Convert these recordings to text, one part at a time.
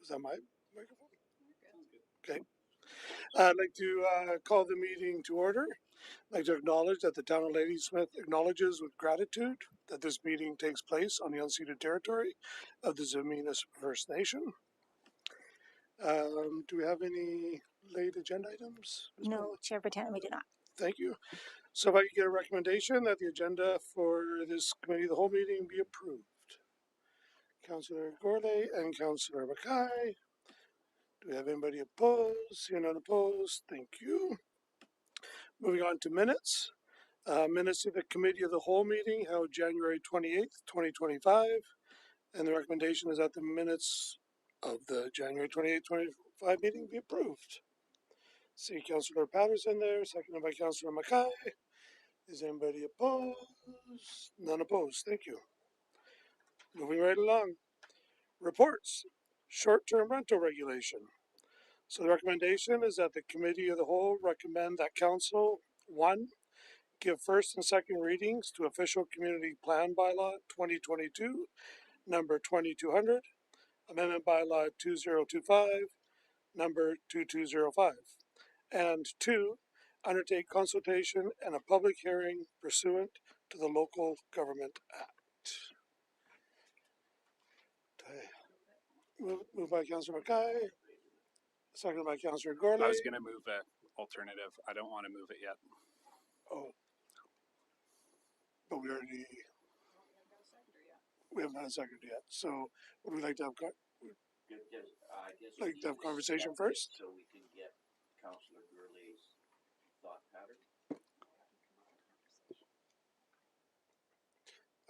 Was that my microphone? Okay. I'd like to call the meeting to order. I'd like to acknowledge that the town of Ladysmith acknowledges with gratitude that this meeting takes place on the unceded territory of the Zaminas First Nation. Do we have any late agenda items? No, Chair Botana, we do not. Thank you. So if I could get a recommendation that the agenda for this committee of the whole meeting be approved. Councillor Gourlay and Councillor Mackay. Do we have anybody opposed? Seeing none opposed, thank you. Moving on to minutes. Minutes of the committee of the whole meeting held January 28th, 2025. And the recommendation is that the minutes of the January 28th, 2025 meeting be approved. See Councillor Patterson there, seconded by Councillor Mackay. Is anybody opposed? None opposed. Thank you. Moving right along. Reports. Short-term rental regulation. So the recommendation is that the committee of the whole recommend that council, 1, give first and second readings to official community plan bylaw 2022, number 2200, amendment bylaw 2025, number 2205. And 2, undertake consultation and a public hearing pursuant to the Local Government Act. Moved by Councillor Mackay, seconded by Councillor Gourlay. I was going to move an alternative. I don't want to move it yet. Oh. But we haven't had a second yet. So would we like to have conversation first? So we can get Councillor Gurley's thought pattern.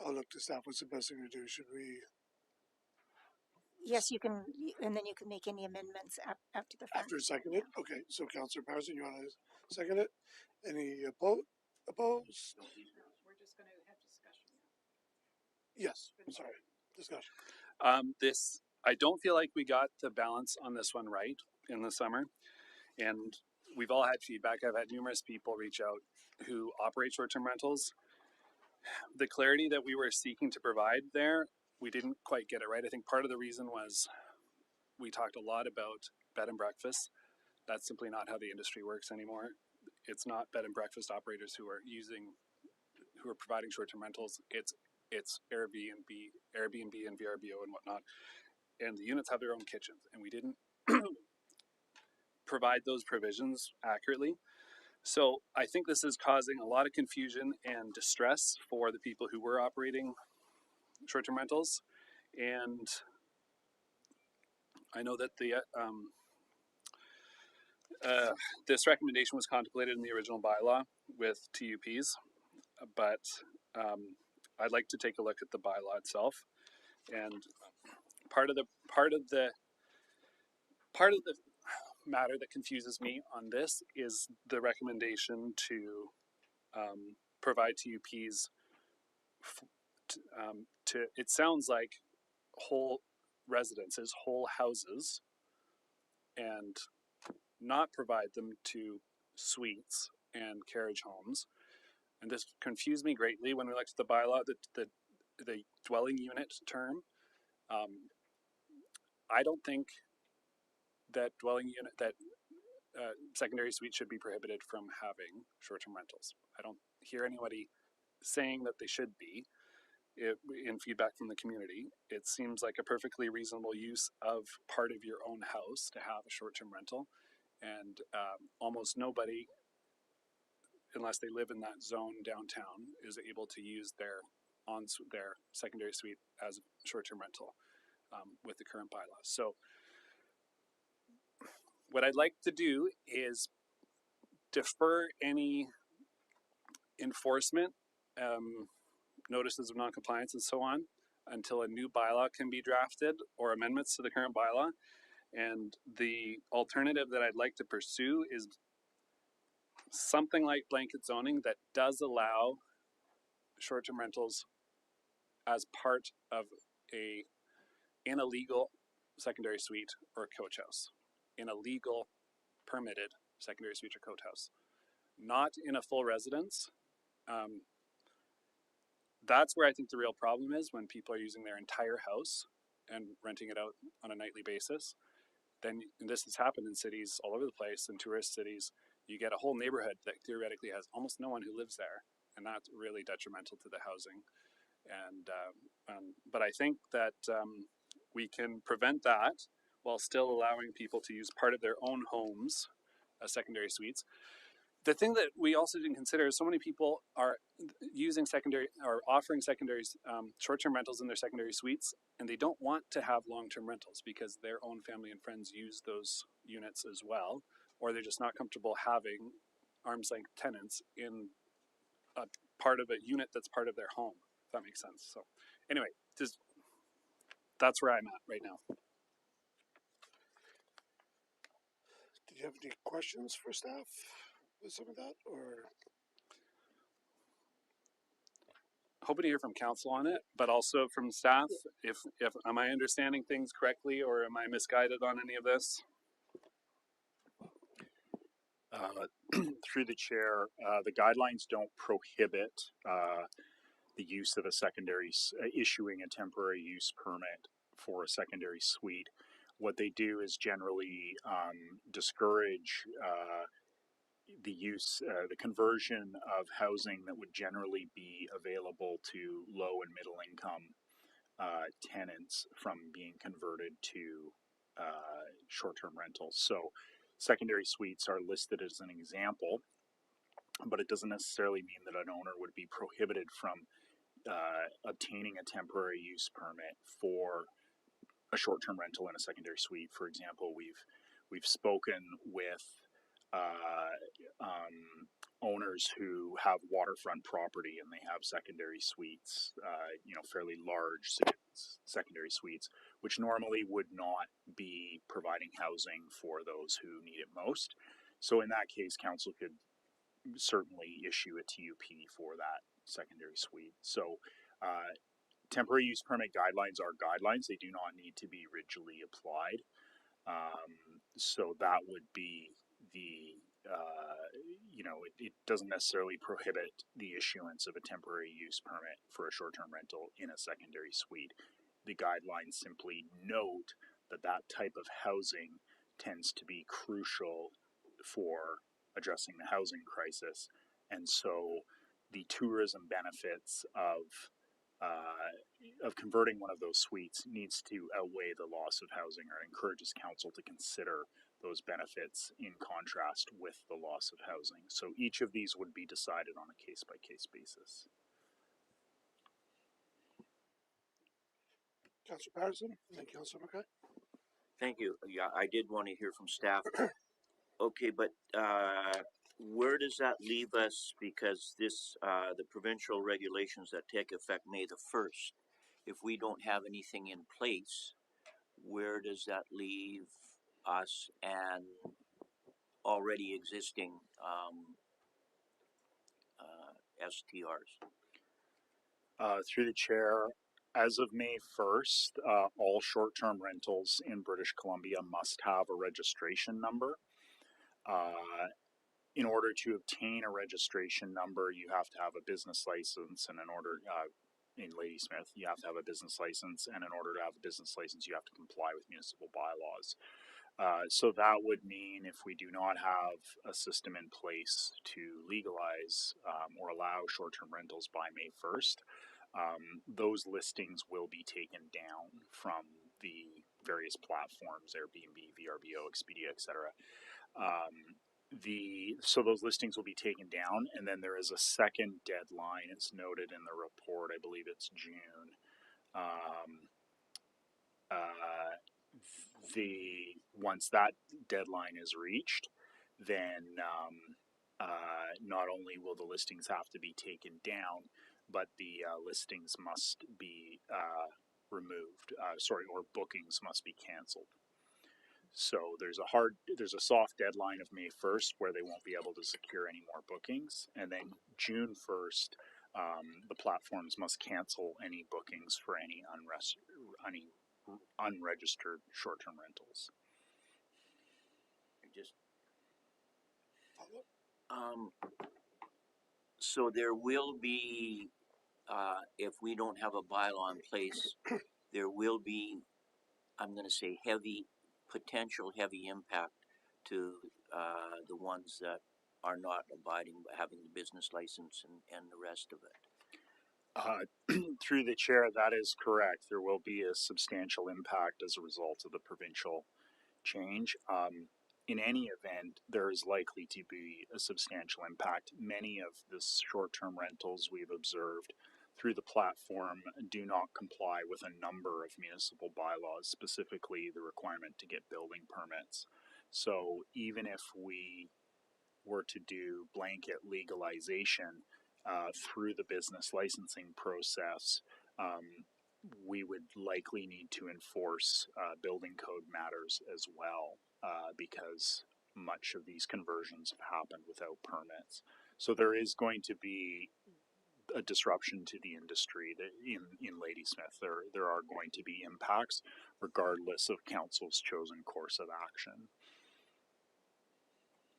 I'll look to staff. What's the best thing to do? Should we? Yes, you can, and then you can make any amendments after the fact. After seconded? Okay, so Councillor Patterson, you want to second it? Any opposed? We're just going to have discussion. Yes, I'm sorry, discussion. I don't feel like we got the balance on this one right in the summer, and we've all had feedback. I've had numerous people reach out who operate short-term rentals. The clarity that we were seeking to provide there, we didn't quite get it right. I think part of the reason was we talked a lot about bed and breakfast. That's simply not how the industry works anymore. It's not bed and breakfast operators who are providing short-term rentals. It's Airbnb and VRBO and whatnot. And the units have their own kitchens, and we didn't provide those provisions accurately. So I think this is causing a lot of confusion and distress for the people who were operating short-term rentals. And I know that this recommendation was contemplated in the original bylaw with TUPs, but I'd like to take a look at the bylaw itself. And part of the matter that confuses me on this is the recommendation to provide TUPs to, it sounds like whole residences, whole houses, and not provide them to suites and carriage homes. And this confused me greatly when we looked at the bylaw, the dwelling unit term. I don't think that secondary suites should be prohibited from having short-term rentals. I don't hear anybody saying that they should be. In feedback from the community, it seems like a perfectly reasonable use of part of your own house to have a short-term rental, and almost nobody, unless they live in that zone downtown, is able to use their secondary suite as a short-term rental with the current bylaws. So what I'd like to do is defer any enforcement, notices of non-compliance and so on, until a new bylaw can be drafted or amendments to the current bylaw. And the alternative that I'd like to pursue is something like blanket zoning that does allow short-term rentals as part of in a legal secondary suite or coach house, in a legal permitted secondary suite or coach house, not in a full residence. That's where I think the real problem is, when people are using their entire house and renting it out on a nightly basis, then, and this has happened in cities all over the place, in tourist cities, you get a whole neighborhood that theoretically has almost no one who lives there, and that's really detrimental to the housing. And but I think that we can prevent that while still allowing people to use part of their own homes as secondary suites. The thing that we also didn't consider is so many people are using secondary or offering secondaries, short-term rentals in their secondary suites, and they don't want to have long-term rentals because their own family and friends use those units as well, or they're just not comfortable having arm's length tenants in a part of a unit that's part of their home, if that makes sense. So anyway, that's where I'm at right now. Did you have any questions for staff with some of that, or? Hoping to hear from council on it, but also from staff. If am I understanding things correctly, or am I misguided on any of this? Through the chair, the guidelines don't prohibit the use of a secondary, issuing a temporary use permit for a secondary suite. What they do is generally discourage the use, the conversion of housing that would generally be available to low and middle income tenants from being converted to short-term rentals. So secondary suites are listed as an example, but it doesn't necessarily mean that an owner would be prohibited from obtaining a temporary use permit for a short-term rental in a secondary suite. For example, we've spoken with owners who have waterfront property and they have secondary suites, fairly large secondary suites, which normally would not be providing housing for those who need it most. So in that case, council could certainly issue a TUP for that secondary suite. So temporary use permit guidelines are guidelines. They do not need to be rigidly applied. So that would be the, it doesn't necessarily prohibit the issuance of a temporary use permit for a short-term rental in a secondary suite. The guidelines simply note that that type of housing tends to be crucial for addressing the housing crisis, and so the tourism benefits of converting one of those suites needs to outweigh the loss of housing, or encourages council to consider those benefits in contrast with the loss of housing. So each of these would be decided on a case-by-case basis. Councillor Patterson and then Councillor Mackay. Thank you. Yeah, I did want to hear from staff. Okay, but where does that leave us? Because this, the provincial regulations that take effect May the 1st, if we don't have anything in place, where does that leave us and already existing STRs? Through the chair, as of May 1st, all short-term rentals in British Columbia must have a registration number. In order to obtain a registration number, you have to have a business license, and in order, in Ladysmith, you have to have a business license, and in order to have a business license, you have to comply with municipal bylaws. So that would mean if we do not have a system in place to legalize or allow short-term rentals by May 1st, those listings will be taken down from the various platforms, Airbnb, VRBO, Expedia, etc. So those listings will be taken down, and then there is a second deadline. It's noted in the report. I believe it's June. Once that deadline is reached, then not only will the listings have to be taken down, but the listings must be removed. Or bookings must be canceled. So there's a soft deadline of May 1st where they won't be able to secure any more bookings, and then June 1st, the platforms must cancel any bookings for any unregistered short-term rentals. So there will be, if we don't have a bylaw in place, there will be I'm going to say potential heavy impact to the ones that are not abiding by having the business license and the rest of it. Through the chair, that is correct. There will be a substantial impact as a result of the provincial change. In any event, there is likely to be a substantial impact. Many of the short-term rentals we've observed through the platform do not comply with a number of municipal bylaws, specifically the requirement to get building permits. So even if we were to do blanket legalization through the business licensing process, we would likely need to enforce building code matters as well, because much of these conversions have happened without permits. So there is going to be a disruption to the industry in Ladysmith. There are going to be impacts regardless of council's chosen course of action.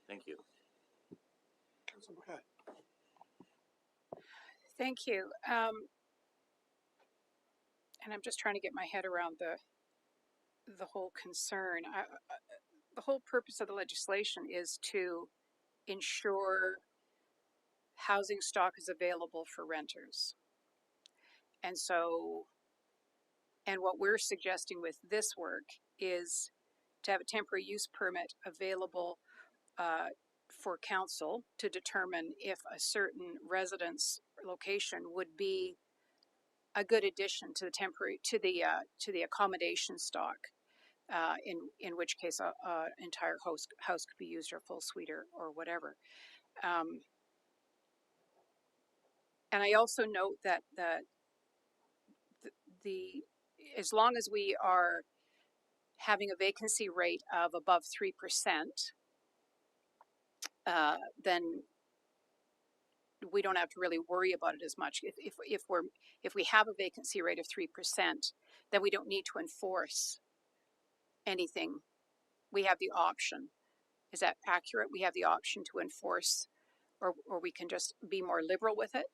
Thank you. Councilor Mackay. Thank you. And I'm just trying to get my head around the whole concern. The whole purpose of the legislation is to ensure housing stock is available for renters. And so, and what we're suggesting with this work is to have a temporary use permit available for council to determine if a certain residence location would be a good addition to the temporary to the accommodation stock. In which case, a entire house could be used, or full suite, or whatever. And I also note that the as long as we are having a vacancy rate of above 3%, then we don't have to really worry about it as much. If we have a vacancy rate of 3%, then we don't need to enforce anything. We have the option. Is that accurate? We have the option to enforce, or we can just be more liberal with it.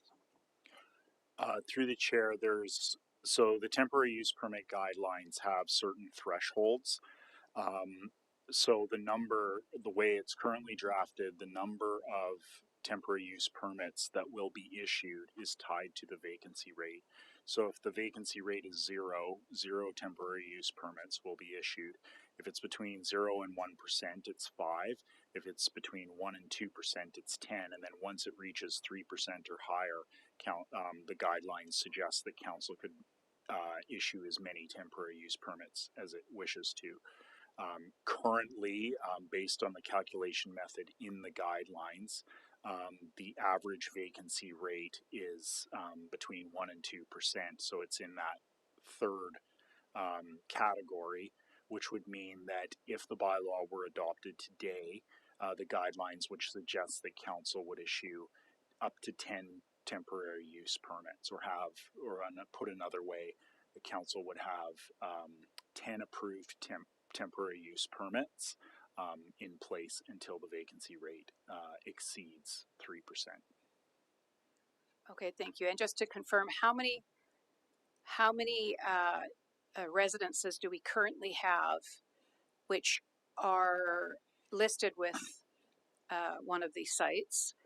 Through the chair, so the temporary use permit guidelines have certain thresholds. So the way it's currently drafted, the number of temporary use permits that will be issued is tied to the vacancy rate. So if the vacancy rate is zero temporary use permits will be issued. If it's between 0 and 1%, it's 5. If it's between 1 and 2%, it's 10. And then once it reaches 3% or higher, the guidelines suggest that council could issue as many temporary use permits as it wishes to. Currently, based on the calculation method in the guidelines, the average vacancy rate is between 1 and 2%. So it's in that third category, which would mean that if the bylaw were adopted today, the guidelines which suggest that council would issue up to 10 temporary use permits, put another way, the council would have 10 approved temporary use permits in place until the vacancy rate exceeds 3%. Okay, thank you. And just to confirm, how many residences do we currently have which are listed with one of these sites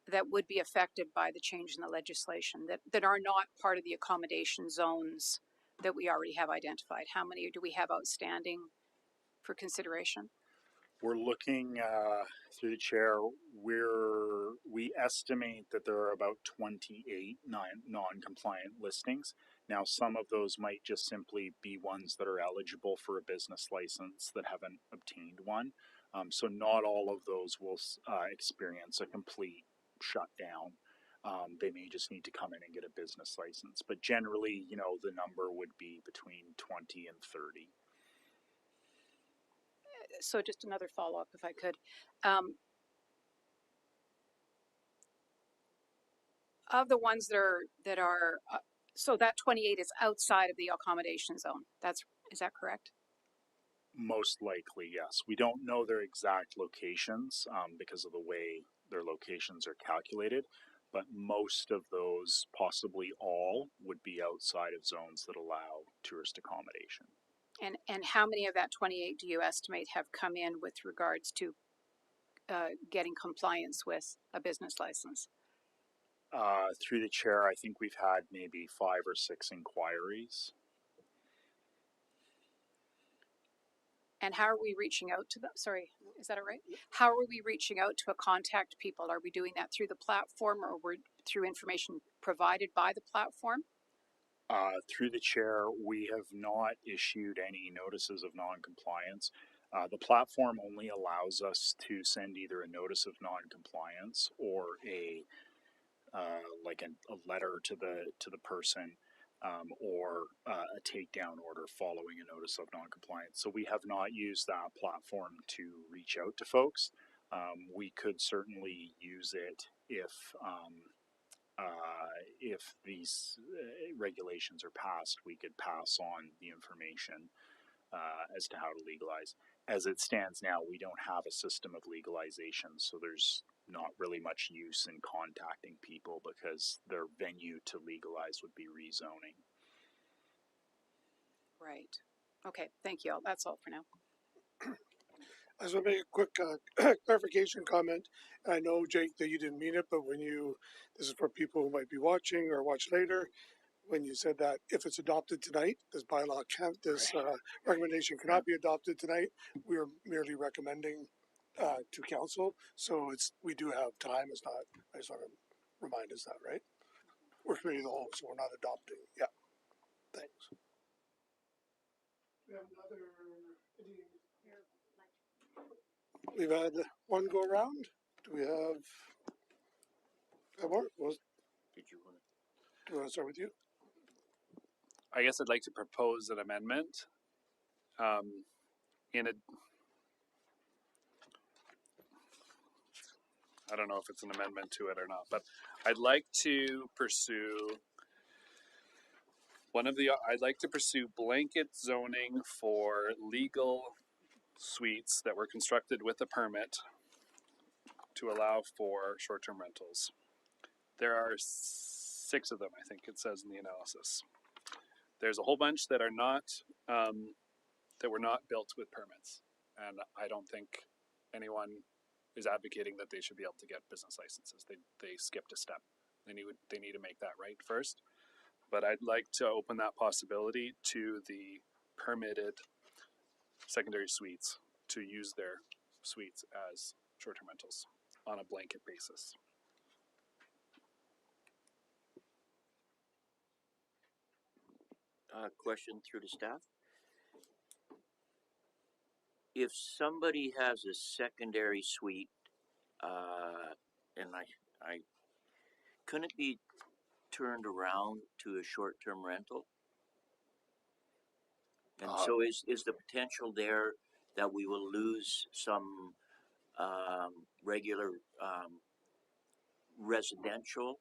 that would be affected by the change in the legislation, that are not part of the accommodation zones that we already have identified? How many do we have outstanding for consideration? We're looking through the chair. We estimate that there are about 28 non-compliant listings. Now, some of those might just simply be ones that are eligible for a business license that haven't obtained one. So not all of those will experience a complete shutdown. They may just need to come in and get a business license. But generally, the number would be between 20 and 30. So just another follow-up, if I could. Of the ones that are so that 28 is outside of the accommodation zone. Is that correct? Most likely, yes. We don't know their exact locations because of the way their locations are calculated, but most of those, possibly all, would be outside of zones that allow tourist accommodation. And how many of that 28 do you estimate have come in with regards to getting compliance with a business license? Through the chair, I think we've had maybe 5 or 6 inquiries. And how are we reaching out to them? Sorry, is that all right? How are we reaching out to contact people? Are we doing that through the platform, or we're through information provided by the platform? Through the chair, we have not issued any notices of non-compliance. The platform only allows us to send either a notice of non-compliance or a letter to the person, or a takedown order following a notice of non-compliance. So we have not used that platform to reach out to folks. We could certainly use it if these regulations are passed. We could pass on the information as to how to legalize. As it stands now, we don't have a system of legalization, so there's not really much use in contacting people because their venue to legalize would be rezoning. Right. Okay, thank you. That's all for now. I just want to make a quick clarification comment. I know, Jake, that you didn't mean it, but this is for people who might be watching or watch later, when you said that if it's adopted tonight, this recommendation cannot be adopted tonight. We are merely recommending to council, so we do have time. It's not. I just want to remind us that, right? We're committee of the whole, so we're not adopting. Yeah. Thanks. We have We've had one go around. Do we have more? Did you want Do you want to start with you? I guess I'd like to propose an amendment. I don't know if it's an amendment to it or not, but I'd like to pursue blanket zoning for legal suites that were constructed with a permit to allow for short-term rentals. There are 6 of them, I think it says in the analysis. There's a whole bunch that are not, that were not built with permits, and I don't think anyone is advocating that they should be able to get business licenses. They skipped a step. They need to make that right first. But I'd like to open that possibility to the permitted secondary suites to use their suites as short-term rentals on a blanket basis. question through to staff? If somebody has a secondary suite, and I couldn't it be turned around to a short-term rental? And so is the potential there that we will lose some regular residential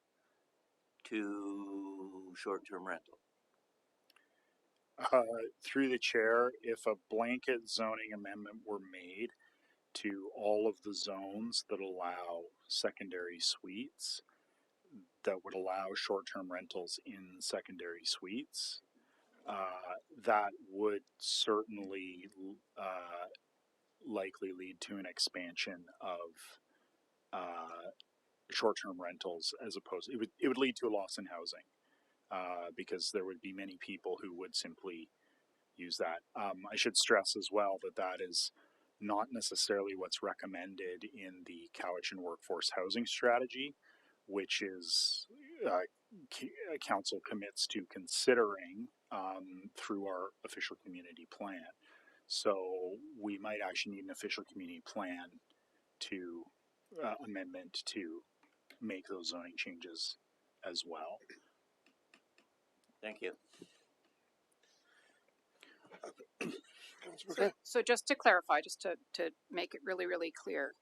to short-term rental? Through the chair, if a blanket zoning amendment were made to all of the zones that allow secondary suites, that would allow short-term rentals in secondary suites, that would certainly likely lead to an expansion of short-term rentals, as opposed it would lead to a loss in housing, because there would be many people who would simply use that. I should stress as well that is not necessarily what's recommended in the Cowichan Workforce Housing Strategy, which is council commits to considering through our official community plan. So we might actually need an official community plan to amendment to make those zoning changes as well. Thank you. So just to clarify, just to make it really, really clear,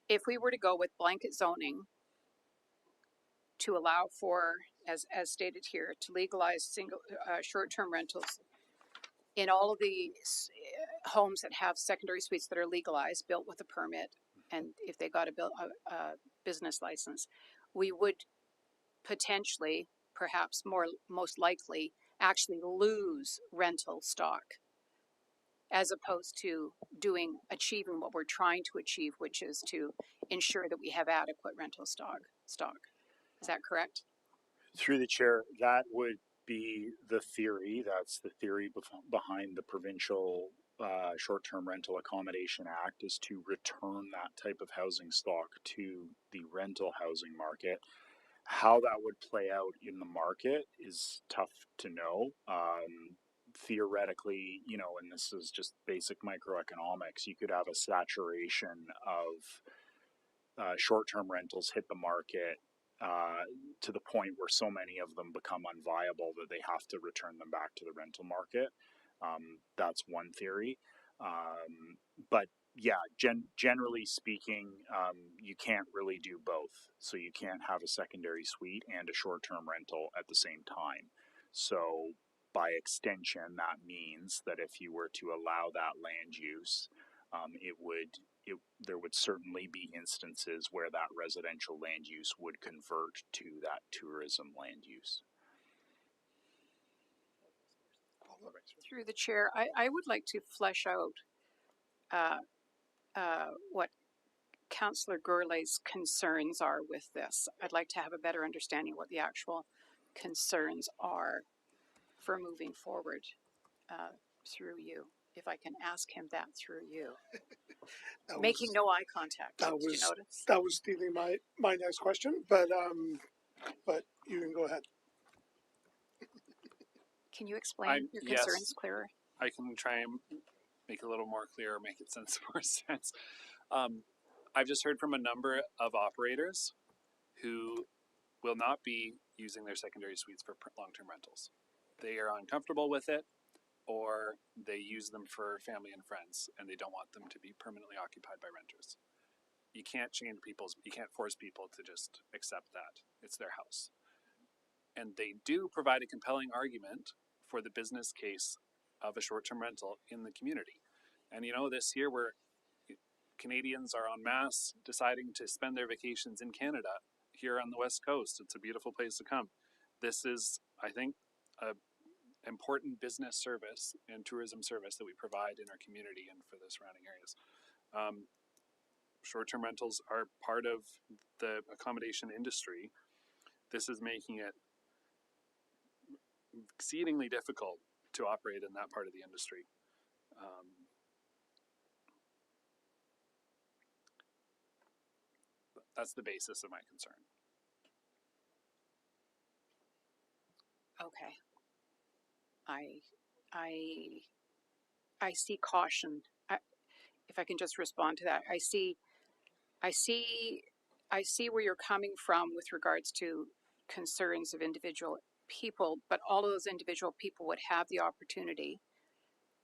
if we were to go with blanket zoning to allow for, as stated here, to legalize single short-term rentals in all of the homes that have secondary suites that are legalized, built with a permit, and if they got a business license, we would potentially, perhaps most likely, actually lose rental stock as opposed to achieving what we're trying to achieve, which is to ensure that we have adequate rental stock. Is that correct? Through the chair, that would be the theory. That's the theory behind the provincial short-term rental accommodation act, is to return that type of housing stock to the rental housing market. How that would play out in the market is tough to know. Theoretically, you know, and this is just basic microeconomics, you could have a saturation of short-term rentals hit the market to the point where so many of them become unviable that they have to return them back to the rental market. That's one theory. But yeah, generally speaking, you can't really do both. So you can't have a secondary suite and a short-term rental at the same time. So by extension, that means that if you were to allow that land use, there would certainly be instances where that residential land use would convert to that tourism land use. Through the chair, I would like to flesh out what Councillor Gourlay's concerns are with this. I'd like to have a better understanding of what the actual concerns are for moving forward through you. If I can ask him that through you. Making no eye contact. Did you notice? That was stealing my next question, but you can go ahead. Can you explain your concerns clearer? I can try and make it a little more clear, make it more sense. I've just heard from a number of operators who will not be using their secondary suites for long-term rentals. They are uncomfortable with it, or they use them for family and friends, and they don't want them to be permanently occupied by renters. You can't you can't force people to just accept that. It's their house. And they do provide a compelling argument for the business case of a short-term rental in the community. And you know, this year where Canadians are en masse deciding to spend their vacations in Canada, here on the West Coast, it's a beautiful place to come. This is, I think, a important business service and tourism service that we provide in our community and for the surrounding areas. Short-term rentals are part of the accommodation industry. This is making it exceedingly difficult to operate in that part of the industry. That's the basis of my concern. Okay. I see caution. If I can just respond to that, I see where you're coming from with regards to concerns of individual people, but all of those individual people would have the opportunity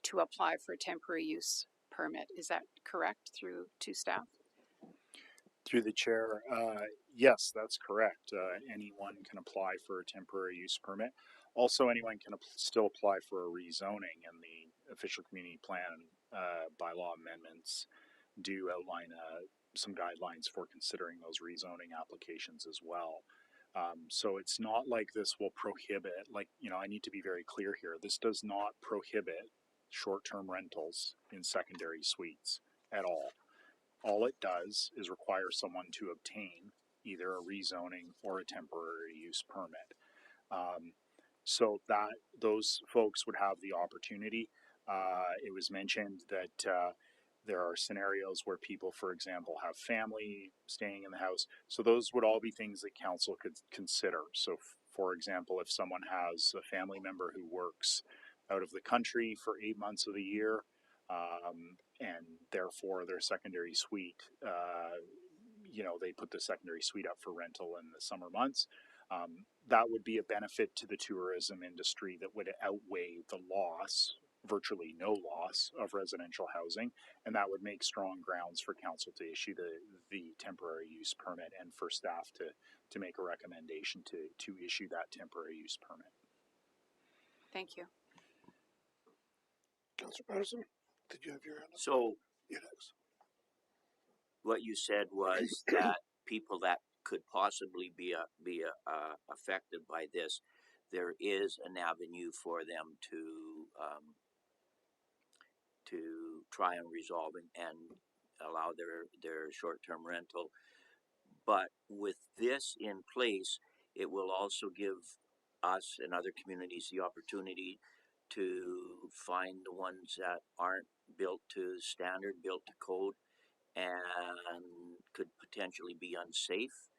to apply for a temporary use permit. Is that correct to staff? Through the chair, yes, that's correct. Anyone can apply for a temporary use permit. Also, anyone can still apply for a rezoning, and the official community plan bylaw amendments do outline some guidelines for considering those rezoning applications as well. So it's not like this will prohibit, like, you know, I need to be very clear here. This does not prohibit short-term rentals in secondary suites at all. All it does is require someone to obtain either a rezoning or a temporary use permit. So that those folks would have the opportunity. It was mentioned that there are scenarios where people, for example, have family staying in the house. So those would all be things that council could consider. So for example, if someone has a family member who works out of the country for 8 months of the year, and therefore their secondary suite, you know, they put the secondary suite up for rental in the summer months. That would be a benefit to the tourism industry that would outweigh the loss, virtually no loss, of residential housing, and that would make strong grounds for council to issue the temporary use permit and for staff to make a recommendation to issue that temporary use permit. Thank you. Councillor Patterson, did you have your hand up? So You're next. what you said was that people that could possibly be affected by this, there is an avenue for them to try and resolve and allow their short-term rental. But with this in place, it will also give us and other communities the opportunity to find the ones that aren't built to standard, built to code, and could potentially be unsafe,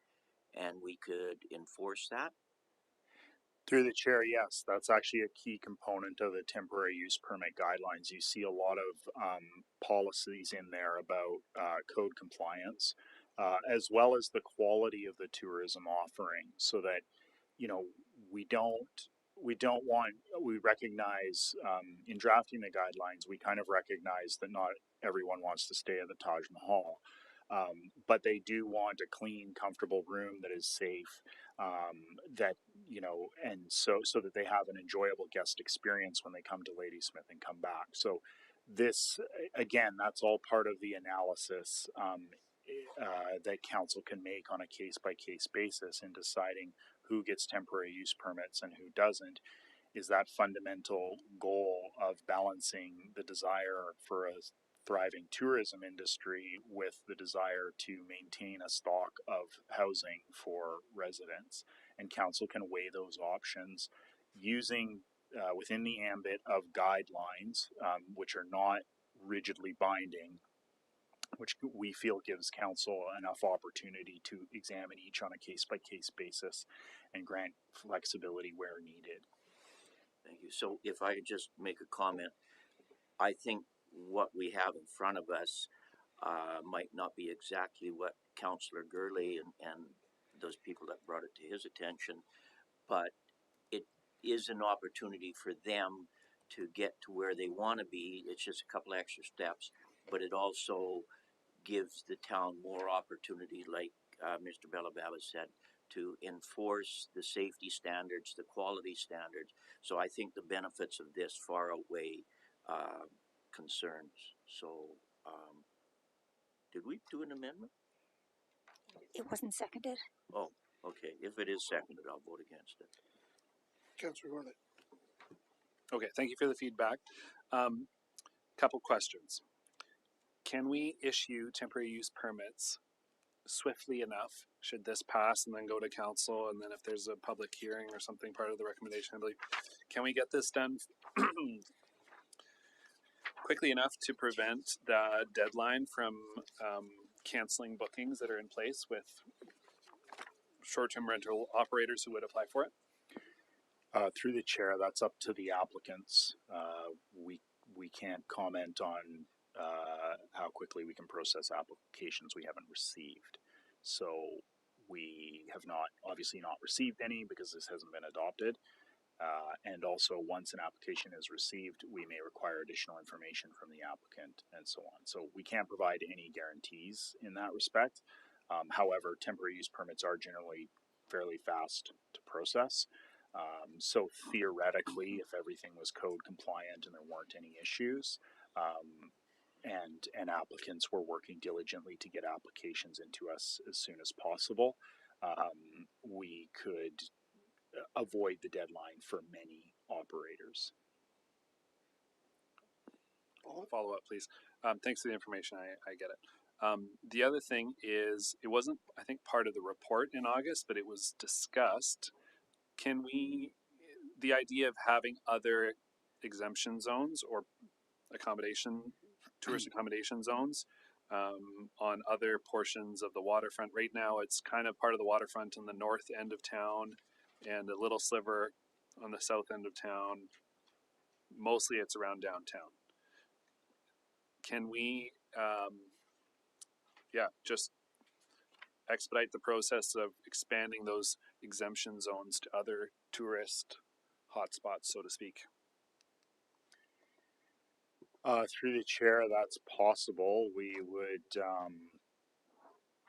and we could enforce that. Through the chair, yes, that's actually a key component of the temporary use permit guidelines. You see a lot of policies in there about code compliance, as well as the quality of the tourism offering, so that we don't want, we recognize in drafting the guidelines, we kind of recognize that not everyone wants to stay at the Taj Mahal, but they do want a clean, comfortable room that is safe, that and so that they have an enjoyable guest experience when they come to Ladysmith and come back. So this, again, that's all part of the analysis that council can make on a case-by-case basis in deciding who gets temporary use permits and who doesn't, is that fundamental goal of balancing the desire for a thriving tourism industry with the desire to maintain a stock of housing for residents. And council can weigh those options using within the ambit of guidelines, which are not rigidly binding, which we feel gives council enough opportunity to examine each on a case-by-case basis and grant flexibility where needed. Thank you. So if I could just make a comment, I think what we have in front of us might not be exactly what Councillor Gurley and those people that brought it to his attention, but it is an opportunity for them to get to where they want to be. It's just a couple extra steps, but it also gives the town more opportunity, like Mr. Bellababa said, to enforce the safety standards, the quality standards. So I think the benefits of this far outweigh concerns. So did we do an amendment? It wasn't seconded. Oh, okay. If it is seconded, I'll vote against it. Councillor Gorley. Okay, thank you for the feedback. Couple questions. Can we issue temporary use permits swiftly enough should this pass and then go to council, and then if there's a public hearing or something part of the recommendation, I believe, can we get this done quickly enough to prevent the deadline from canceling bookings that are in place with short-term rental operators who would apply for it? Through the chair, that's up to the applicants. We can't comment on how quickly we can process applications we haven't received. So we have obviously not received any because this hasn't been adopted. And also, once an application is received, we may require additional information from the applicant and so on. So we can't provide any guarantees in that respect. However, temporary use permits are generally fairly fast to process. So theoretically, if everything was code compliant and there weren't any issues, and applicants were working diligently to get applications into us as soon as possible, we could avoid the deadline for many operators. Follow up, please. Thanks for the information. I get it. The other thing is, it wasn't, I think, part of the report in August, but it was discussed. Can we, the idea of having other exemption zones or tourist accommodation zones on other portions of the waterfront? Right now, it's kind of part of the waterfront in the north end of town and a little sliver on the south end of town. Mostly it's around downtown. Can we, just expedite the process of expanding those exemption zones to other tourist hotspots, so to speak? Through the chair, that's possible. We would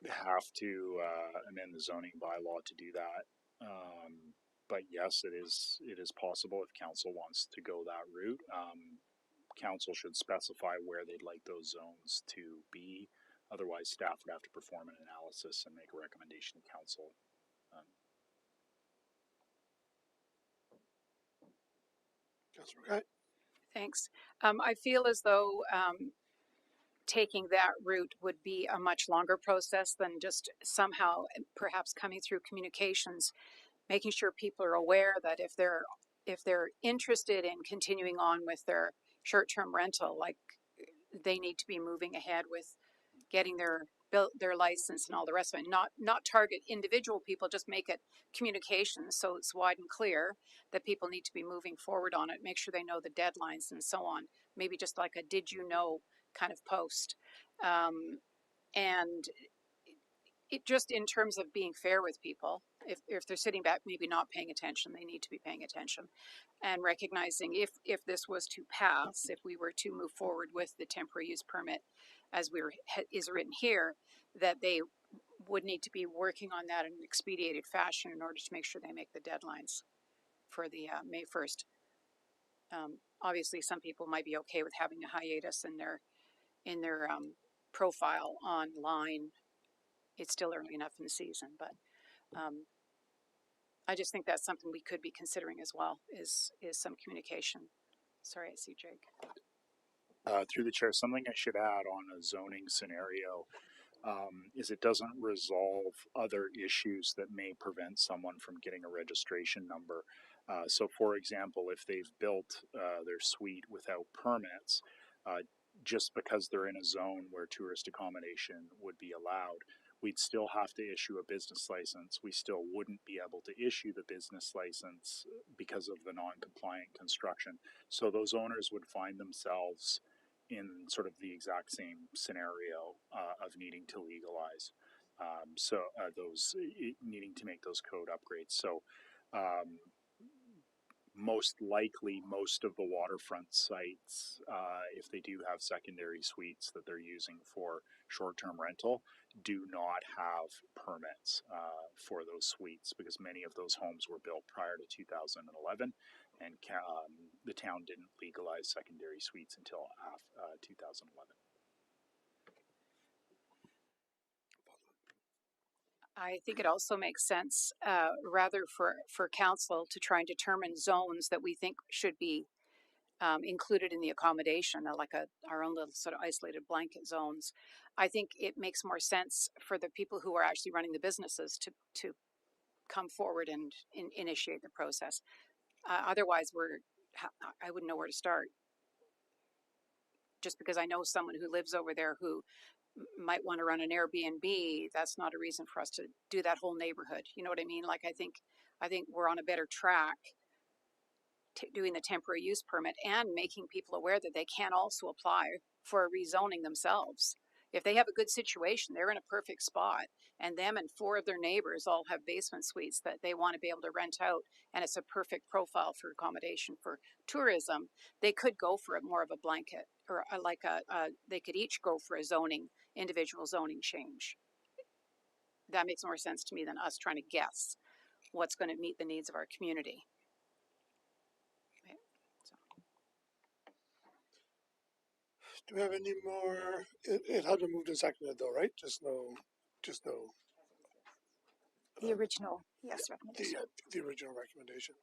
have to amend the zoning bylaw to do that. But yes, it is possible if council wants to go that route. Council should specify where they'd like those zones to be. Otherwise, staff would have to perform an analysis and make a recommendation to council. Councillor McKay. Thanks. I feel as though taking that route would be a much longer process than just somehow perhaps coming through communications, making sure people are aware that if they're interested in continuing on with their short-term rental, like they need to be moving ahead with getting their license and all the rest of it. Not target individual people, just make it communications so it's wide and clear that people need to be moving forward on it. Make sure they know the deadlines and so on. Maybe just like a "did you know" kind of post, and it just in terms of being fair with people. If they're sitting back, maybe not paying attention, they need to be paying attention, and recognizing if this was to pass, if we were to move forward with the temporary use permit, as is written here, that they would need to be working on that in an expedited fashion in order to make sure they make the deadlines for the May 1st. Obviously, some people might be okay with having a hiatus in their profile online. It's still early enough in the season, but I just think that's something we could be considering as well. Is some communication. Sorry, I see Jake. Through the chair, something I should add on a zoning scenario is it doesn't resolve other issues that may prevent someone from getting a registration number. So, for example, if they've built their suite without permits, just because they're in a zone where tourist accommodation would be allowed, we'd still have to issue a business license. We still wouldn't be able to issue the business license because of the non-compliant construction. So those owners would find themselves in sort of the exact same scenario of needing to legalize. Those needing to make those code upgrades. So most likely, most of the waterfront sites, if they do have secondary suites that they're using for short-term rental, do not have permits for those suites because many of those homes were built prior to 2011, and the town didn't legalize secondary suites until 2011. I think it also makes sense, rather for council to try and determine zones that we think should be included in the accommodation, like our own little sort of isolated blanket zones. I think it makes more sense for the people who are actually running the businesses to come forward and initiate the process. Otherwise, I wouldn't know where to start. Just because I know someone who lives over there who might want to run an Airbnb, that's not a reason for us to do that whole neighborhood. You know what I mean? Like I think we're on a better track doing the temporary use permit and making people aware that they can also apply for a rezoning themselves. If they have a good situation, they're in a perfect spot, and them and 4 of their neighbors all have basement suites that they want to be able to rent out, and it's a perfect profile for accommodation for tourism. They could go for more of a blanket, or they could each go for a individual zoning change. That makes more sense to me than us trying to guess what's going to meet the needs of our community. Do we have any more? It had been moved and seconded though, right? Just no. The original, yes, recommendation. The original recommendation.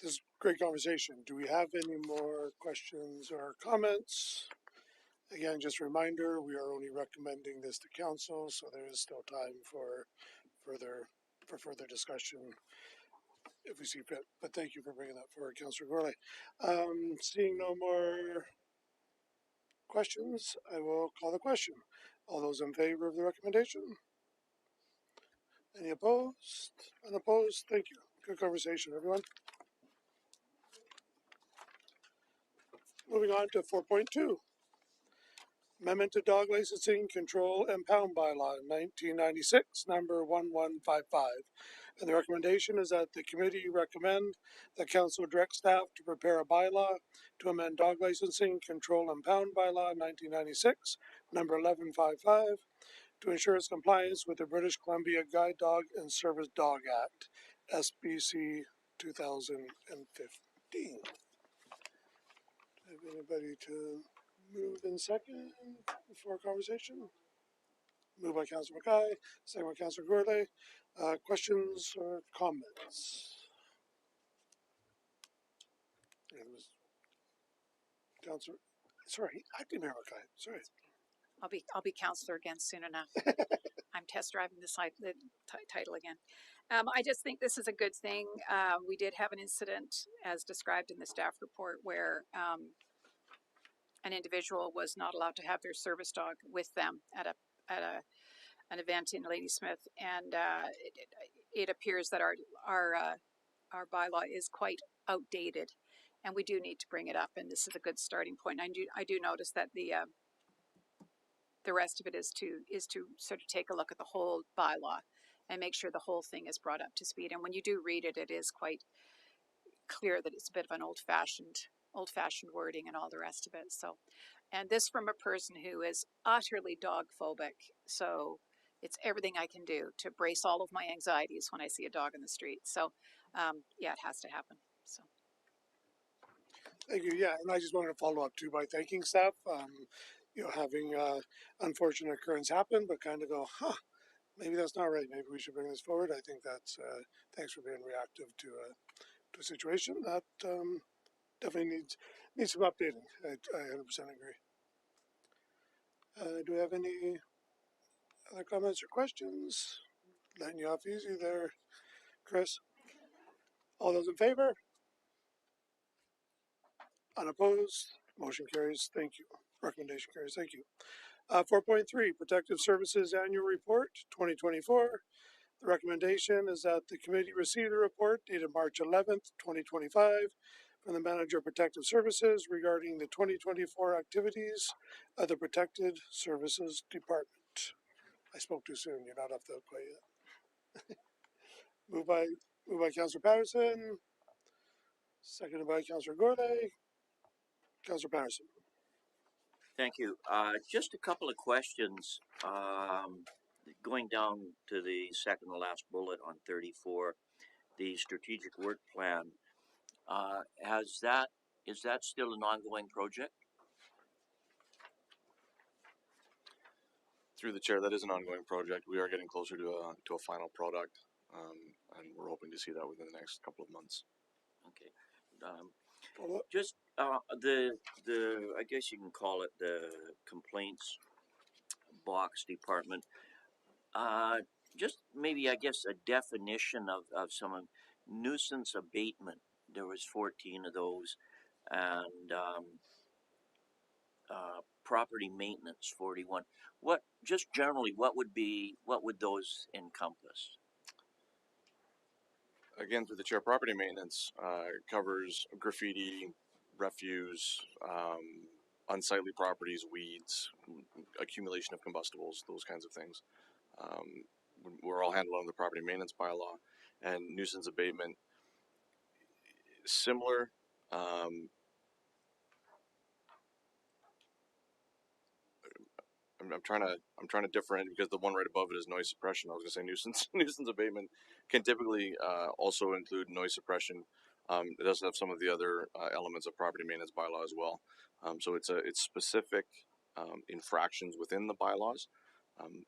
This is great conversation. Do we have any more questions or comments? Again, just a reminder, we are only recommending this to council, so there is still time for further discussion if we see fit. But thank you for bringing that forward, Councillor Gourlay. Seeing no more questions, I will call the question. All those in favor of the recommendation? Any opposed? Unopposed? Thank you. Good conversation, everyone. Moving on to 4.2. Amendment to Dog Licensing Control and Pound Bylaw 1996, number 1155. And the recommendation is that the committee recommend that council direct staff to prepare a bylaw to amend Dog Licensing Control and Pound Bylaw 1996, number 1155, to ensure its compliance with the British Columbia Guide Dog and Service Dog Act, SBC 2015. Have anybody to move in second for conversation? Moved by Councillor Mackay, second by Councillor Gourlay. Questions or comments? Councillor, sorry, Acting Mayor Mackay, sorry. I'll be counselor again soon enough. I'm test driving the title again. I just think this is a good thing. We did have an incident, as described in the staff report, where an individual was not allowed to have their service dog with them at an event in Ladysmith, and it appears that our bylaw is quite outdated, and we do need to bring it up. And this is a good starting point. I do notice that the rest of it is to sort of take a look at the whole bylaw and make sure the whole thing is brought up to speed. And when you do read it, it is quite clear that it's a bit of an old-fashioned wording and all the rest of it. So, and this from a person who is utterly dog phobic. So it's everything I can do to brace all of my anxieties when I see a dog in the street. So, yeah, it has to happen. So. Thank you. Yeah, and I just wanted to follow up too by thanking staff. You know, having unfortunate occurrence happen, but kind of go, huh, maybe that's not right. Maybe we should bring this forward. I think that's thanks for being reactive to a situation that definitely needs some updating. I 100% agree. Do we have any other comments or questions? Letting you off easy there, Chris. All those in favor? Unopposed? Motion carries. Thank you. Recommendation carries. Thank you. 4.3, Protective Services Annual Report 2024. The recommendation is that the committee receive the report dated March 11th, 2025 from the Manager of Protective Services regarding the 2024 activities of the Protected Services Department. I spoke too soon. You're not off the hook quite yet. moved by Councillor Patterson. Seconded by Councillor Gourlay. Councillor Patterson. Thank you. Just a couple of questions. Going down to the second to last bullet on 34, the strategic work plan. Is that still an ongoing project? Through the chair, that is an ongoing project. We are getting closer to a final product, and we're hoping to see that within the next couple of months. Okay. Just the I guess you can call it the complaints box department. Just maybe I guess a definition of some nuisance abatement. There was 14 of those, and property maintenance 41. What just generally what would those encompass? Again, through the chair, property maintenance covers graffiti, refuse, unsightly properties, weeds, accumulation of combustibles, those kinds of things. We're all handled under the property maintenance bylaw, and nuisance abatement similar. I'm trying to differentiate because the one right above it is noise suppression. I was going to say nuisance abatement can typically also include noise suppression. It does have some of the other elements of property maintenance bylaw as well. So it's specific infractions within the bylaws, and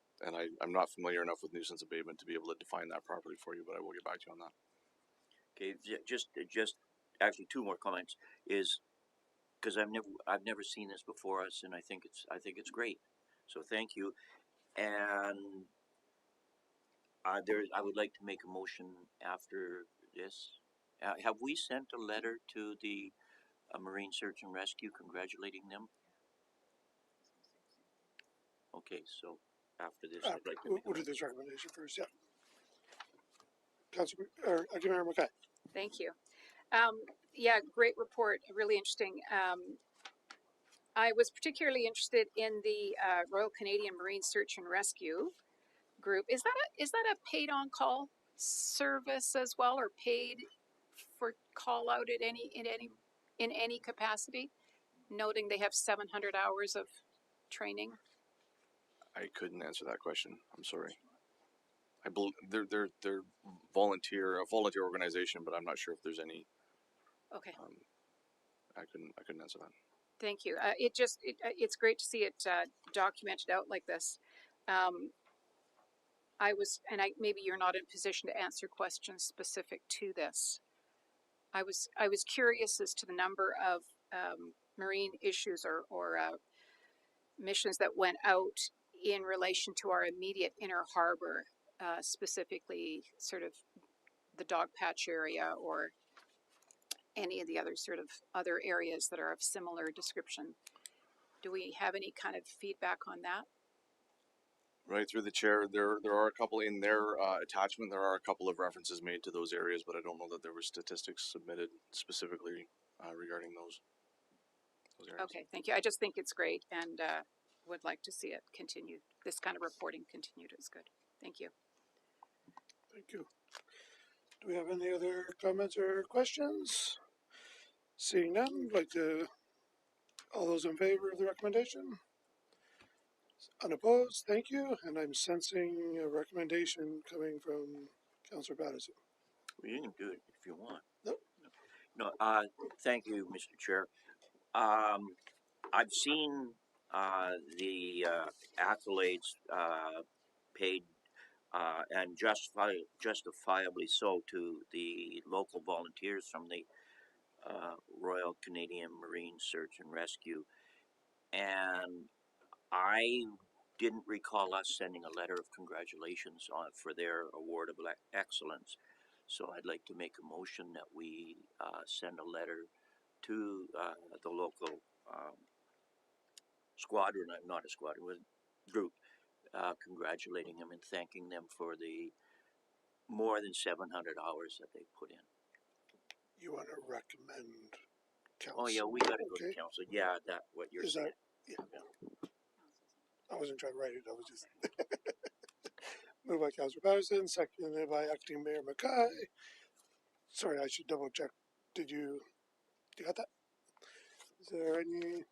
I'm not familiar enough with nuisance abatement to be able to define that properly for you, but I will get back to you on that. Okay, just actually two more comments is because I've never seen this before us, and I think it's great. So thank you, and I would like to make a motion after this. Have we sent a letter to the Marine Search and Rescue congratulating them? Okay, so after this, I'd like to We'll do this recommendation first. Yeah. Councillor Mayor Mackay. Thank you. Yeah, great report. Really interesting. I was particularly interested in the Royal Canadian Marine Search and Rescue group. Is that a paid on call service as well, or paid for call out at in any capacity? Noting they have 700 hours of training. I couldn't answer that question. I'm sorry. I believe they're a volunteer organization, but I'm not sure if there's any. Okay. I couldn't answer that. Thank you. It's great to see it documented out like this. Maybe you're not in position to answer questions specific to this. I was curious as to the number of marine issues or missions that went out in relation to our immediate inner harbor, specifically sort of the dog patch area or any of the other sort of other areas that are of similar description. Do we have any kind of feedback on that? Right through the chair, there are a couple in their attachment. There are a couple of references made to those areas, but I don't know that there were statistics submitted specifically regarding those areas. Okay, thank you. I just think it's great and would like to see it continued. This kind of reporting continued is good. Thank you. Thank you. Do we have any other comments or questions? Seeing none, like to, all those in favor of the recommendation? Unopposed, thank you, and I'm sensing a recommendation coming from Councillor Patterson. Well, you can do it if you want. Nope. No, thank you, Mr. Chair. I've seen the accolades paid and justifiably so to the local volunteers from the Royal Canadian Marine Search and Rescue, and I didn't recall us sending a letter of congratulations for their award of excellence. So I'd like to make a motion that we send a letter to the local squadron, not a squadron, with group, congratulating them and thanking them for the more than 700 hours that they put in. You want to recommend council? Oh yeah, we got to go Okay. to council. Yeah, that what you're Is saying. that, yeah. I wasn't trying to write it, I was just. Moved by Councillor Patterson, seconded by Acting Mayor Mackay. Sorry, I should double check. You got that? Is there any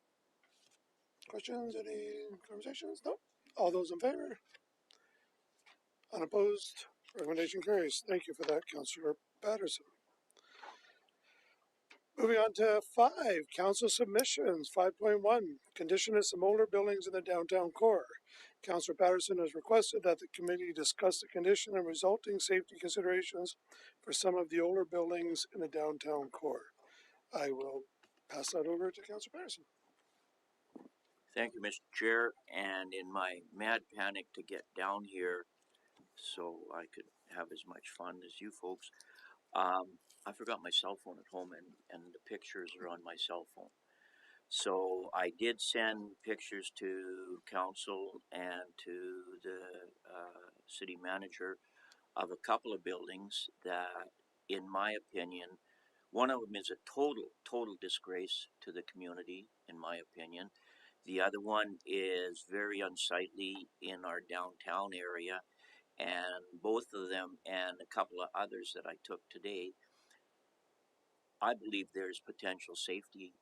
questions, any conversations? No? All those in favor? Unopposed? Recommendation carries. Thank you for that, Councillor Patterson. Moving on to 5, council submissions. 5.1, condition of some older buildings in the downtown core. Councillor Patterson has requested that the committee discuss the condition and resulting safety considerations for some of the older buildings in the downtown core. I will pass that over to Councillor Patterson. Thank you, Mr. Chair. And in my mad panic to get down here so I could have as much fun as you folks, I forgot my cell phone at home, and the pictures are on my cell phone. So I did send pictures to council and to the city manager of a couple of buildings that, in my opinion, one of them is a total disgrace to the community, in my opinion. The other one is very unsightly in our downtown area, and both of them and a couple of others that I took today, I believe there's potential safety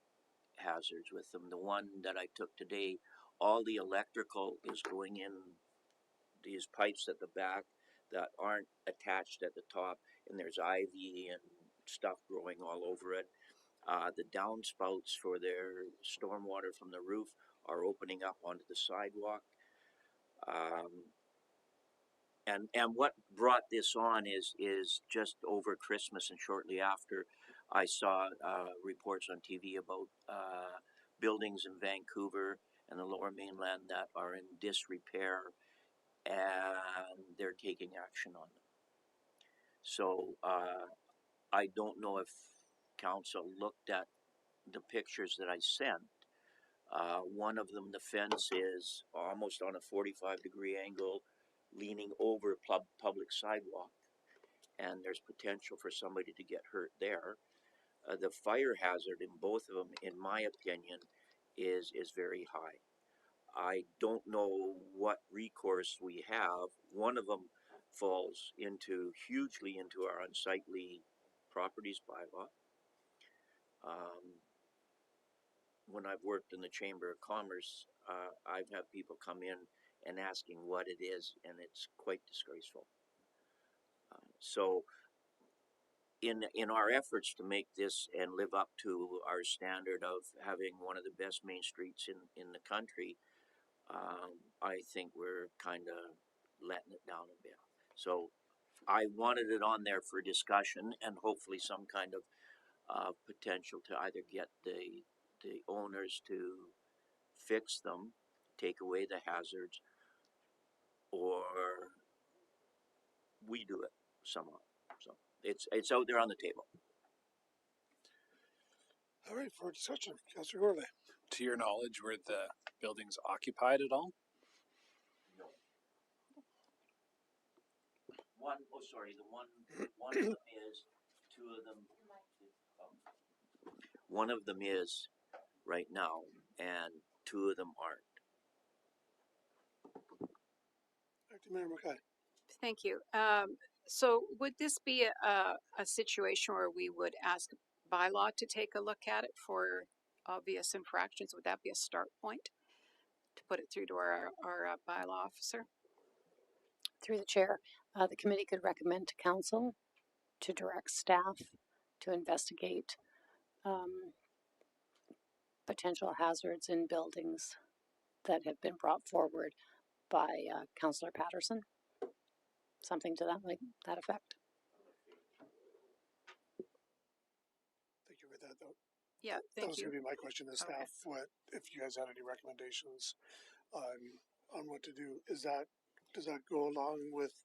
hazards with them. The one that I took today, all the electrical is going in these pipes at the back that aren't attached at the top, and there's ivy and stuff growing all over it. The downspouts for their stormwater from the roof are opening up onto the sidewalk. And what brought this on is just over Christmas and shortly after, I saw reports on TV about buildings in Vancouver and the Lower Mainland that are in disrepair, and they're taking action on them. So I don't know if council looked at the pictures that I sent. One of them, the fence is almost on a 45-degree angle, leaning over public sidewalk, and there's potential for somebody to get hurt there. The fire hazard in both of them, in my opinion, is very high. I don't know what recourse we have. One of them falls hugely into our unsightly properties bylaw. When I've worked in the Chamber of Commerce, I've had people come in and asking what it is, and it's quite disgraceful. So in our efforts to make this and live up to our standard of having one of the best main streets in the country, I think we're kind of letting it down a bit. So I wanted it on there for discussion and hopefully some kind of potential to either get the the owners to fix them, take away the hazards, or we do it somehow. So it's out there on the table. All right, for discussion, Councillor Gorley. To your knowledge, were the buildings occupied at all? No. One of them is, two of them, one of them is right now, and two of them aren't. Acting Mayor Mackay. Thank you. So would this be a situation where we would ask bylaw to take a look at it for obvious infractions? Would that be a start point to put it through to our bylaw officer? Through the chair, the committee could recommend to council to direct staff to investigate potential hazards in buildings that have been brought forward by Councillor Patterson. Something to that effect. Thank you for that, though. Yeah, That thank was you. going to be my question to Okay. staff. What if you guys had any recommendations on what to do? Does that go along with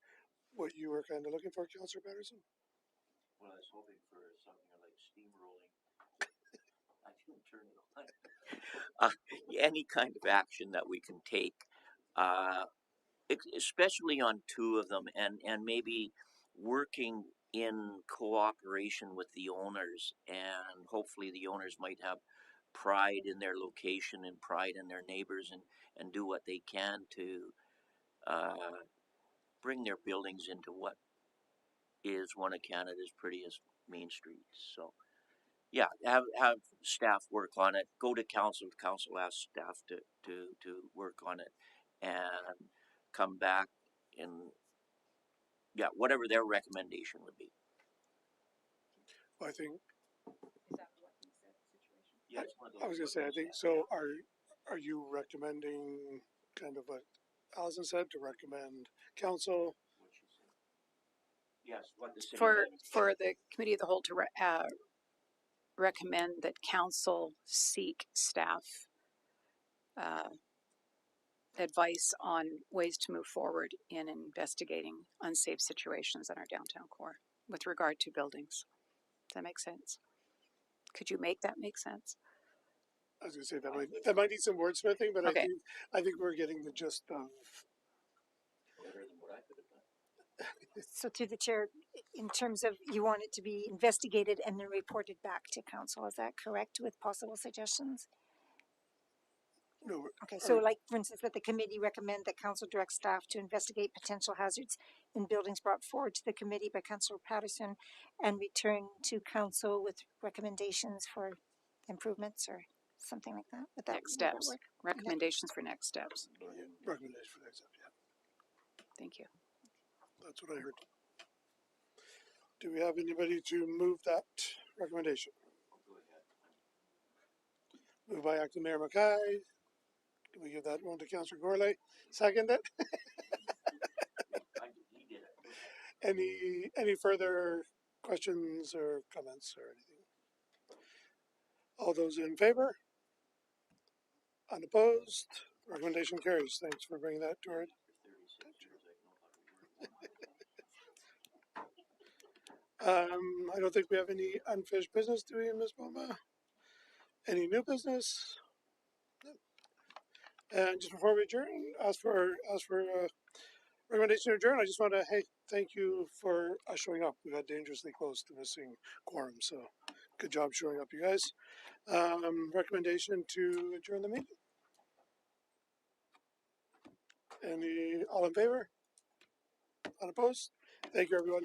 what you were kind of looking for, Councillor Patterson? Well, I was hoping for something like steamrolling. I didn't turn it on. Any kind of action that we can take, especially on two of them, and maybe working in cooperation with the owners, and hopefully the owners might have pride in their location and pride in their neighbors, and do what they can to bring their buildings into what is one of Canada's prettiest main streets. So yeah, have staff work on it, go to council, ask staff to work on it, and come back and whatever their recommendation would be. Well, I think Yeah, it's one of those I was going to say, I think so. Are you recommending kind of what Allison said, to recommend council? what she said. Yes, what the city For the committee of the whole to recommend that council seek staff advice on ways to move forward in investigating unsafe situations in our downtown core with regard to buildings. Does that make sense? Could you make that make sense? I was going to say that might need some wordsmithing, but Okay. I think we're getting the gist of. better than what I could have done. So through the chair, in terms of you want it to be investigated and then reported back to council, is that correct with possible suggestions? No, Okay, so like, for instance, that the committee recommend that council direct staff to investigate potential hazards in buildings brought forward to the committee by Councillor Patterson and return to council with recommendations for improvements or something like that? Next would that steps. work? Recommendations for next steps. recommendation for next step. Yeah, Thank you. that's what I heard. Do we have anybody to move that recommendation? Go ahead. Moved by Acting Mayor Mackay. Can we give that one to Councillor Gorley? Second it. He did it. Any further questions or comments or anything? All those in favor? Unopposed? Recommendation carries. Thanks for bringing that to our attention. I don't think we have any unfinished business, do we, Ms. Boma? Any new business? No. And just before we adjourn, as for recommendation to adjourn, I just want to thank you for showing up. We got dangerously close to missing quorum, so good job showing up, you guys. Recommendation to adjourn the meeting. All in favor? Unopposed? Thank you, everyone.